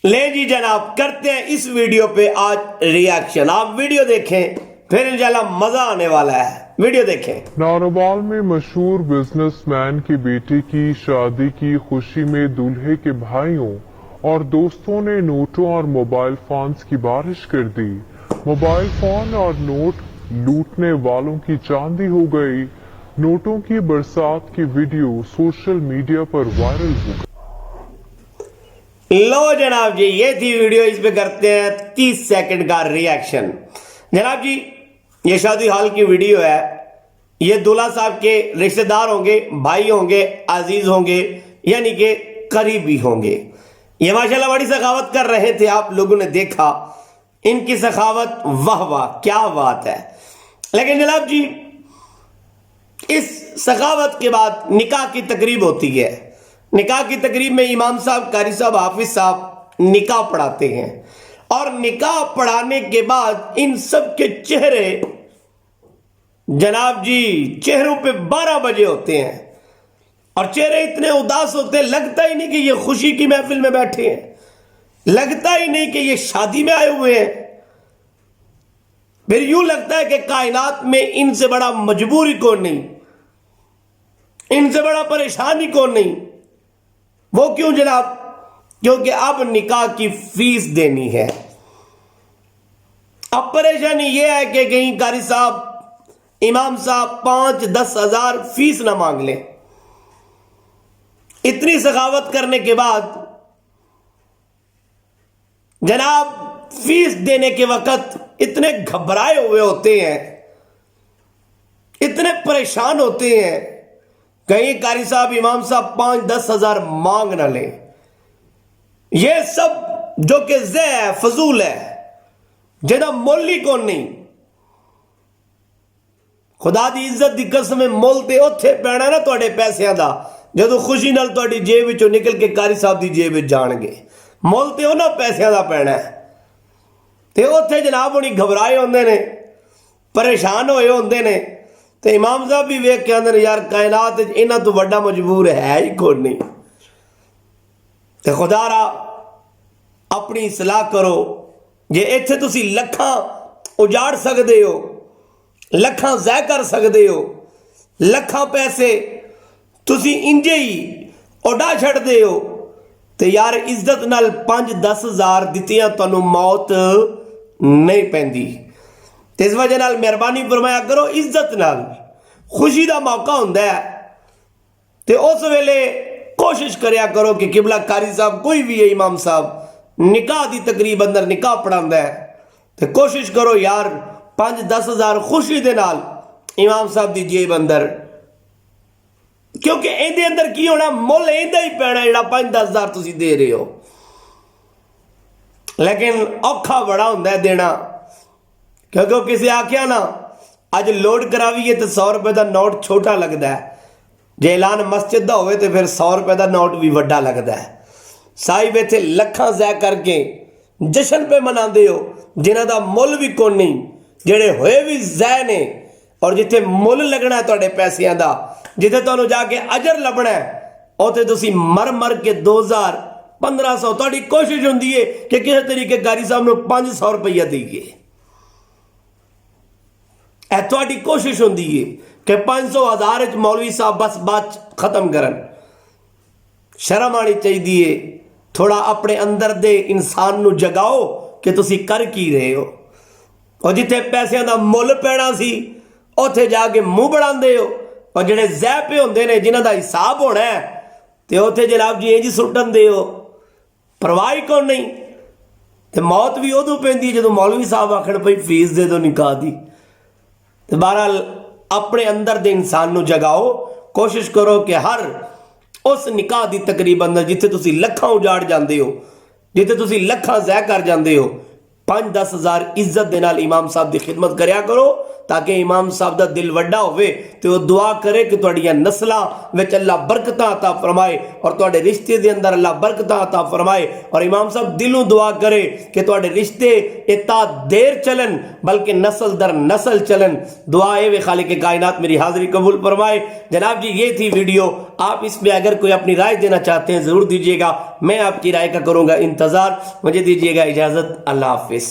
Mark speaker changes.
Speaker 1: ले जी जनाब, करते हैं इस वीडियो पे आज रिएक्शन। आप वीडियो देखें, फिर इंशाल्लाह मजा आने वाला है। वीडियो देखें।
Speaker 2: नारोवाल में मशहूर बिजनेसमैन की बेटी की शादी की खुशी में दूल्हे के भाइयों और दोस्तों ने नोटों और मोबाइल फोन्स की बारिश कर दी। मोबाइल फोन और नोट लूटने वालों की चांदी हो गई। नोटों की बरसात की वीडियो सोशल मीडिया पर वायरल हो गई।
Speaker 1: लो जनाब जी, ये थी वीडियो। इस पे करते हैं 30 सेकंड का रिएक्शन। जनाब जी, ये शादी हाल की वीडियो है। ये दूल्हा साहब के रिश्तेदार होंगे, भाई होंगे, अजीज होंगे, यानी कि करीबी होंगे। ये माशाल्लाह बड़ी सखावत कर रहे थे। आप लोगों ने देखा इनकी सखावत, वाह वाह क्या बात है। लेकिन जनाब जी, इस सखावत के बाद निकाह की तकरीब होती है। निकाह की तकरीब में इमाम साहब, कारी साहब, हाफिज साहब निकाह पढ़ाते हैं। और निकाह पढ़ाने के बाद इन सब के चेहरे जनाब जी, चेहरों पे 12 बजे होते हैं और चेहरे इतने उदास होते हैं, लगता ही नहीं कि ये खुशी की महफिल में बैठे हैं, लगता ही नहीं कि ये शादी में आए हुए हैं। फिर यूं लगता है कि कायनात में इनसे बड़ा मजबूरी कौन नहीं, इनसे बड़ा परेशानी कौन नहीं। वो क्यों जनाब? क्योंकि अब निकाह की फीस देनी है। अब परेशानी यह है कि कहीं कारी साहब, इमाम साहब 5-10 हजार फीस ना मांग लें। इतनी सखावत करने के बाद जनाब फीस देने के वक्त इतने घबराए हुए होते हैं, इतने परेशान होते हैं, कहीं कारी साहब, इमाम साहब 5-10 हजार मांग ना ले। ये सब जो कि ज़े है, फजूल है, जिहदा मुल ही कौन नहीं। खुदा दी इज्जत दी कसम, मुल ते उत्थे पैना ना तुहाडे पैसिਆਂ ਦਾ ਜਦੋਂ खुशी नाल तुहाडी जेब विचों निकल के कारी साहब दी जेब विच जाणगे। मुल ते उन्हां पैसिਆਂ ਦਾ पैना है। ते उत्थे जनाब हुणी घबराए होंदे ने, परेशान होए होंदे ने। तो इमाम साहब भी वेख के आंदे यार, कायनात इन्हां तो वड्डा मजबूर है ही कोई नहीं। ते खुदारा अपनी सलाह करो। जे इत्थे तुसी लखां उजाड़ सकदे हो, लखां ज़ाय कर सकदे हो, लखां पैसे तुसी इंजे ही उड़ा छड्डदे हो, ते यार इज्जत नाल 5-10 हजार दित्तियां तुहानूं मौत नहीं पैंदी। इस वजह नाल मेहरबानी फरमाया करो, इज्जत नाल। खुशी का मौका हुंदा है ते उस वेले कोशिश करया करो कि किबला कारी साहब कोई भी है, इमाम साहब निकाह की तकरीब अंदर निकाह पढ़ांदा है, तो कोशिश करो यार 5-10 हजार खुशी दे नाल इमाम साहब की जेब अंदर। क्योंकि इहदे अंदर की होना, मुल इहदा ही पैना जिहड़ा 5-10 हजार तुसीं दे रहे हो। लेकिन औखा बड़ा हुंदा है देना। क्योंकि किसी आख्या ना, अज लोड करावीए तो 100 रुपए का नोट छोटा लगता है, जो ऐलान मस्जिद का हो तो फिर 100 रुपए का नोट भी वड्डा लगता है। साहिब इत्थे लखां ज़ाय करके जश्न पे मनाते हो, जिन्हां दा मुल भी कोई नहीं, जेड़े होए भी ज़ाय ने। और जिथे मुल लगना है तुहाडे पैसिਆਂ ਦਾ, जिथे तुहानूं जाके अजर लभना है, उत्थे तुसीं मर मर के 2000-1500 तुहाडी कोशिश हुंदी है कि किसी तरीके कारी साहब नूं 500 रुपया दईए। तुहाडी कोशिश होंदी है कि 500-1000 मौलवी साहब बस बात खत्म करन। शर्म आनी चाहिए। थोड़ा अपने अंदर दे इंसान नूं जगाओ कि तुसी कर की रहे हो। और जिथे पैसों का मुल पैना सी, उत्थे जाके मुंह बढ़ाते हो। और जिहड़े ज़ै पे होंदे ने, जिन्हां दा हिसाब होना है, तो उत्थे जनाब जी इंज सुट्टन दे हो, परवाह ही कोई नहीं। तो मौत भी उदों पैंदी है जदों मौलवी साहब आखण पई फीस दे दो निकाह दी। तो बहरहाल अपने अंदर दे इंसान नूं जगाओ। कोशिश करो कि हर उस निकाह की तकरीब अंदर जिथे तुसी लखां उजाड़ जाते हो, जिथे तुसी लखां ज़ाय कर जाते हो, 5-10 हजार इज्जत दे नाल इमाम साहब की खिदमत करया करो, ताकि इमाम साहब का दिल वड्डा होवे ते वो दुआ करे कि तुहाड़ियां नस्लां विच अल्लाह बरकतां अता फरमाए और तुहाडे रिश्ते दे अंदर अल्लाह बरकतां अता फरमाए। और इमाम साहब दिलों दुआ करे कि तुहाडे रिश्ते इतना देर चलन बल्कि नस्ल दर नस्ल चलन। दुआ है वे खालिक कायनात मेरी हाजिरी कबूल फरमाए। जनाब जी ये थी वीडियो, आप इसमें अगर कोई अपनी राय देना चाहते हैं जरूर दीजिएगा, मैं आपकी राय का करूंगा इंतजार। मुझे दीजिएगा इजाजत, अल्लाह हाफिज।